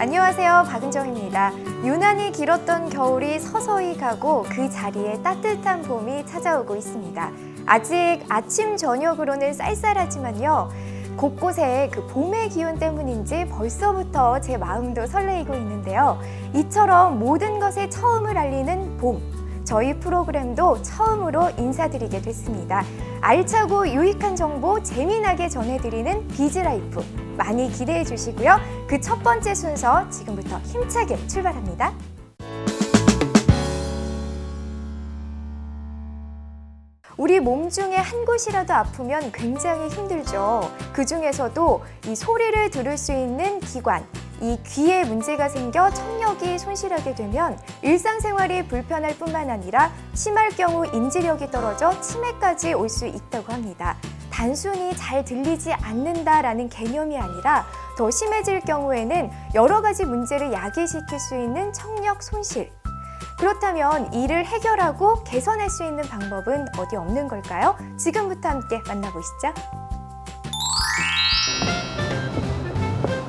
안녕하세요, 박은정입니다. 유난히 길었던 겨울이 서서히 가고 그 자리에 따뜻한 봄이 찾아오고 있습니다. 아직 아침 저녁으로는 쌀쌀하지만요. 곳곳에 그 봄의 기운 때문인지 벌써부터 제 마음도 설레이고 있는데요. 이처럼 모든 것의 처음을 알리는 봄. 저희 프로그램도 처음으로 인사드리게 됐습니다. 알차고 유익한 정보 재미나게 전해드리는 비즈라이프 많이 기대해 주시고요. 그 첫 번째 순서 지금부터 힘차게 출발합니다. 우리 몸 중에 한 곳이라도 아프면 굉장히 힘들죠. 그 중에서도 이 소리를 들을 수 있는 기관, 이 귀에 문제가 생겨 청력이 손실하게 되면 일상생활이 불편할 뿐만 아니라 심할 경우 인지력이 떨어져 치매까지 올 수 있다고 합니다. 단순히 잘 들리지 않는다라는 개념이 아니라 더 심해질 경우에는 여러 가지 문제를 야기시킬 수 있는 청력 손실. 그렇다면 이를 해결하고 개선할 수 있는 방법은 어디 없는 걸까요? 지금부터 함께 만나보시죠.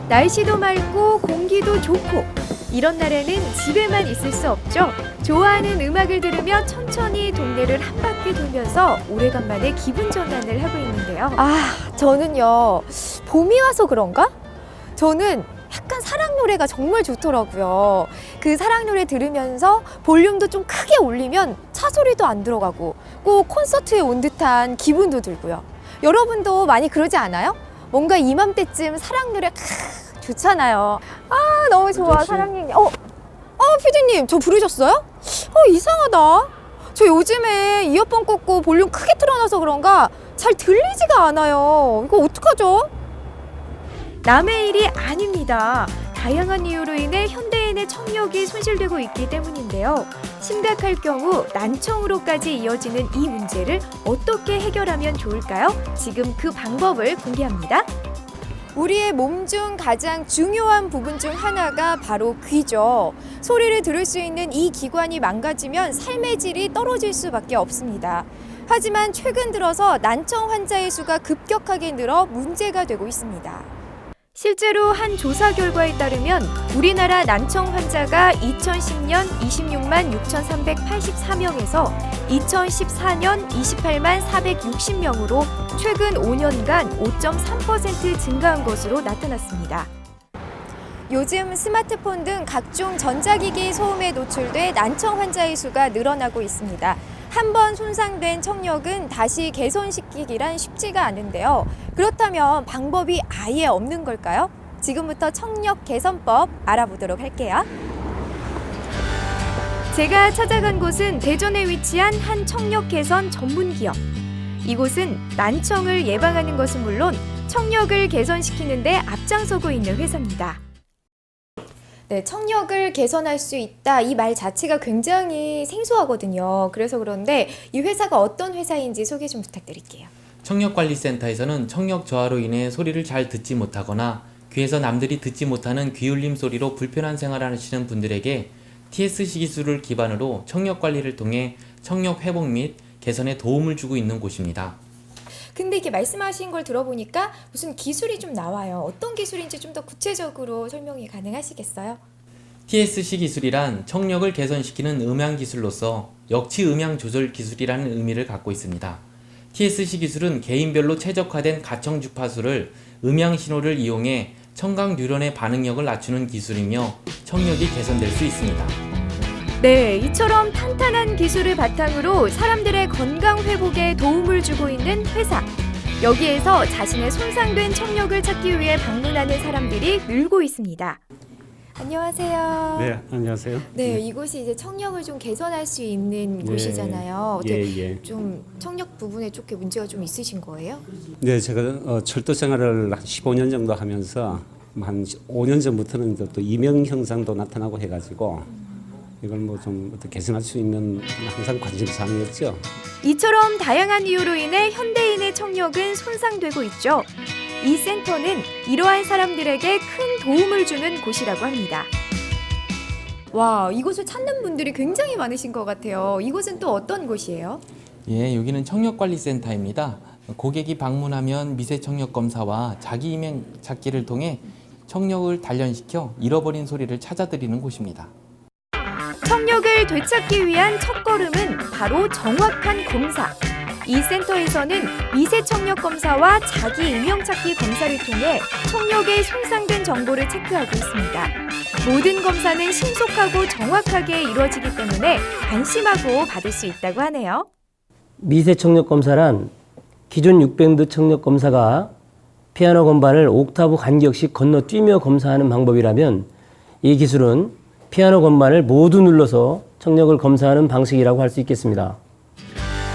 날씨도 맑고 공기도 좋고 이런 날에는 집에만 있을 수 없죠. 좋아하는 음악을 들으며 천천히 동네를 한 바퀴 돌면서 오래간만에 기분 전환을 하고 있는데요. 저는요, 봄이 와서 그런가? 저는 약간 사랑 노래가 정말 좋더라고요. 그 사랑 노래 들으면서 볼륨도 좀 크게 올리면 차 소리도 안 들어가고 꼭 콘서트에 온 듯한 기분도 들고요. 여러분도 많이 그러지 않아요? 뭔가 이맘때쯤 사랑 노래 좋잖아요. 너무 좋아, 사랑 얘기. 피디님, 저 부르셨어요? 이상하다. 저 요즘에 이어폰 꽂고 볼륨 크게 틀어놔서 그런가 잘 들리지가 않아요. 이거 어떡하죠? 남의 일이 아닙니다. 다양한 이유로 인해 현대인의 청력이 손실되고 있기 때문인데요. 심각할 경우 난청으로까지 이어지는 이 문제를 어떻게 해결하면 좋을까요? 지금 그 방법을 공개합니다. 우리의 몸 중 가장 중요한 부분 중 하나가 바로 귀죠. 소리를 들을 수 있는 이 기관이 망가지면 삶의 질이 떨어질 수밖에 없습니다. 하지만 최근 들어서 난청 환자의 수가 급격하게 늘어 문제가 되고 있습니다. 실제로 한 조사 결과에 따르면 우리나라 난청 환자가 2010년 26만 6,384명에서 2014년 28만 460명으로 최근 5년간 5.3% 증가한 것으로 나타났습니다. 요즘 스마트폰 등 각종 전자기기 소음에 노출돼 난청 환자의 수가 늘어나고 있습니다. 한번 손상된 청력은 다시 개선시키기란 쉽지가 않은데요. 그렇다면 방법이 아예 없는 걸까요? 지금부터 청력 개선법 알아보도록 할게요. 제가 찾아간 곳은 대전에 위치한 한 청력 개선 전문 기업. 이곳은 난청을 예방하는 것은 물론 청력을 개선시키는 데 앞장서고 있는 회사입니다. 네, 청력을 개선할 수 있다. 이 말 자체가 굉장히 생소하거든요. 그래서 그런데 이 회사가 어떤 회사인지 소개 좀 부탁드릴게요. 청력관리센터에서는 청력 저하로 인해 소리를 잘 듣지 못하거나 귀에서 남들이 듣지 못하는 귀울림 소리로 불편한 생활을 하시는 분들에게 TSC 기술을 기반으로 청력 관리를 통해 청력 회복 및 개선에 도움을 주고 있는 곳입니다. 근데 이렇게 말씀하신 걸 들어보니까 무슨 기술이 좀 나와요. 어떤 기술인지 좀 더 구체적으로 설명이 가능하시겠어요? TSC 기술이란 청력을 개선시키는 음향 기술로서 역치 음향 조절 기술이라는 의미를 갖고 있습니다. TSC 기술은 개인별로 최적화된 가청 주파수를 음향 신호를 이용해 청각 뉴런의 반응력을 낮추는 기술이며 청력이 개선될 수 있습니다. 네, 이처럼 탄탄한 기술을 바탕으로 사람들의 건강 회복에 도움을 주고 있는 회사. 여기에서 자신의 손상된 청력을 찾기 위해 방문하는 사람들이 늘고 있습니다. 안녕하세요. 네, 안녕하세요. 네, 이곳이 이제 청력을 좀 개선할 수 있는 곳이잖아요. 어떻게 좀 청력 부분에 조금 문제가 좀 있으신 거예요? 네, 제가 철도 생활을 한 15년 정도 하면서 한 5년 전부터는 또 이명 현상도 나타나고 해가지고 이걸 뭐 좀 어떻게 개선할 수 있는 항상 관심사항이었죠. 이처럼 다양한 이유로 인해 현대인의 청력은 손상되고 있죠. 이 센터는 이러한 사람들에게 큰 도움을 주는 곳이라고 합니다. 와, 이곳을 찾는 분들이 굉장히 많으신 것 같아요. 이곳은 또 어떤 곳이에요? 예, 여기는 청력관리센터입니다. 고객이 방문하면 미세 청력 검사와 자기 이명 찾기를 통해 청력을 단련시켜 잃어버린 소리를 찾아드리는 곳입니다. 청력을 되찾기 위한 첫걸음은 바로 정확한 검사. 이 센터에서는 미세 청력 검사와 자기 인명찾기 검사를 통해 청력에 손상된 정보를 체크하고 있습니다. 모든 검사는 신속하고 정확하게 이루어지기 때문에 안심하고 받을 수 있다고 하네요. 미세 청력 검사란 기존 6밴드 청력 검사가 피아노 건반을 옥타브 간격씩 건너뛰며 검사하는 방법이라면 이 기술은 피아노 건반을 모두 눌러서 청력을 검사하는 방식이라고 할 수 있겠습니다.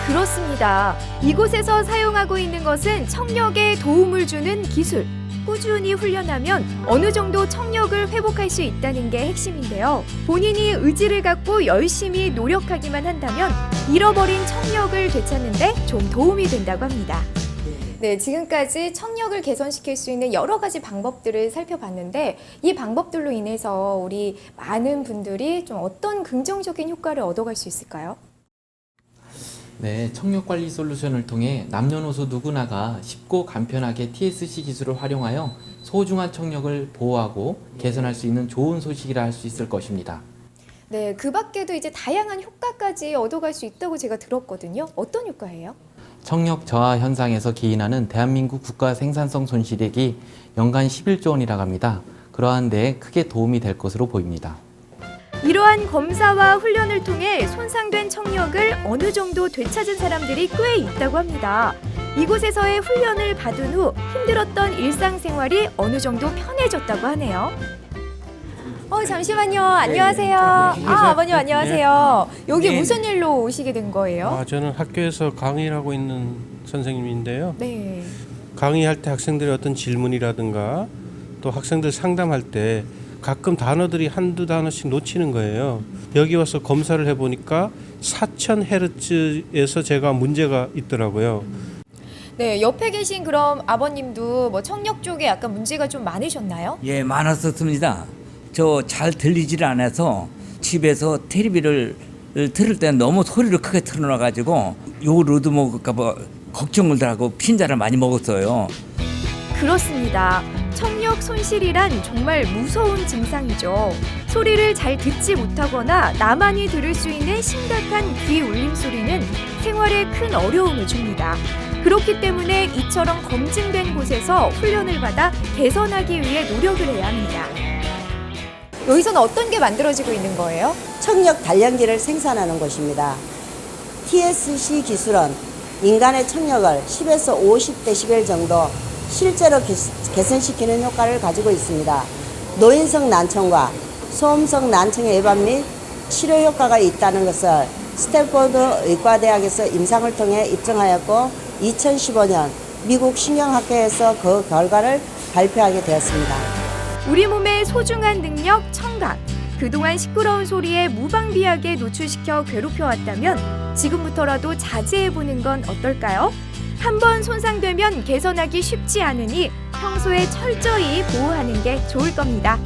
그렇습니다. 이곳에서 사용하고 있는 것은 청력에 도움을 주는 기술. 꾸준히 훈련하면 어느 정도 청력을 회복할 수 있다는 게 핵심인데요. 본인이 의지를 갖고 열심히 노력하기만 한다면 잃어버린 청력을 되찾는데 좀 도움이 된다고 합니다. 네, 지금까지 청력을 개선시킬 수 있는 여러 가지 방법들을 살펴봤는데 이 방법들로 인해서 우리 많은 분들이 좀 어떤 긍정적인 효과를 얻어갈 수 있을까요? 네, 청력관리 솔루션을 통해 남녀노소 누구나가 쉽고 간편하게 TSC 기술을 활용하여 소중한 청력을 보호하고 개선할 수 있는 좋은 소식이라 할 수 있을 것입니다. 네, 그 밖에도 이제 다양한 효과까지 얻어갈 수 있다고 제가 들었거든요. 어떤 효과예요? 청력 저하 현상에서 기인하는 대한민국 국가 생산성 손실액이 연간 11조 원이라고 합니다. 그러한 데에 크게 도움이 될 것으로 보입니다. 이러한 검사와 훈련을 통해 손상된 청력을 어느 정도 되찾은 사람들이 꽤 있다고 합니다. 이곳에서의 훈련을 받은 후 힘들었던 일상생활이 어느 정도 편해졌다고 하네요. 잠시만요. 안녕하세요. 아버님 안녕하세요. 여기 네. 무슨 일로 오시게 된 거예요? 저는 학교에서 강의를 하고 있는 선생님인데요. 네. 강의할 때 학생들의 어떤 질문이라든가 또 학생들 상담할 때 가끔 단어들이 한두 단어씩 놓치는 거예요. 여기 와서 검사를 해보니까 4000Hz에서 제가 문제가 있더라고요. 네, 옆에 계신 그럼 아버님도 뭐 청력 쪽에 약간 문제가 좀 많으셨나요? 예, 많았었습니다. 저 잘 들리질 않아서 집에서 텔레비를 들을 때 너무 소리를 크게 틀어놔가지고 욕을 얻어먹을까 봐 걱정을 하고 핀자를 많이 먹었어요. 그렇습니다. 청력 손실이란 정말 무서운 증상이죠. 소리를 잘 듣지 못하거나 나만이 들을 수 있는 심각한 귀 울림 소리는 생활에 큰 어려움을 줍니다. 그렇기 때문에 이처럼 검증된 곳에서 훈련을 받아 개선하기 위해 노력을 해야 합니다. 여기서는 어떤 게 만들어지고 있는 거예요? 청력 단련기를 생산하는 곳입니다. TSC 기술은 인간의 청력을 10에서 50dB 정도 실제로 개선시키는 효과를 가지고 있습니다. 노인성 난청과 소음성 난청의 예방 및 치료 효과가 있다는 것을 스탠포드 의과대학에서 임상을 통해 입증하였고 2015년 미국 신경학회에서 그 결과를 발표하게 되었습니다. 우리 몸의 소중한 능력 청각. 그동안 시끄러운 소리에 무방비하게 노출시켜 괴롭혀왔다면 지금부터라도 자제해보는 건 어떨까요? 한번 손상되면 개선하기 쉽지 않으니 평소에 철저히 보호하는 게 좋을 겁니다.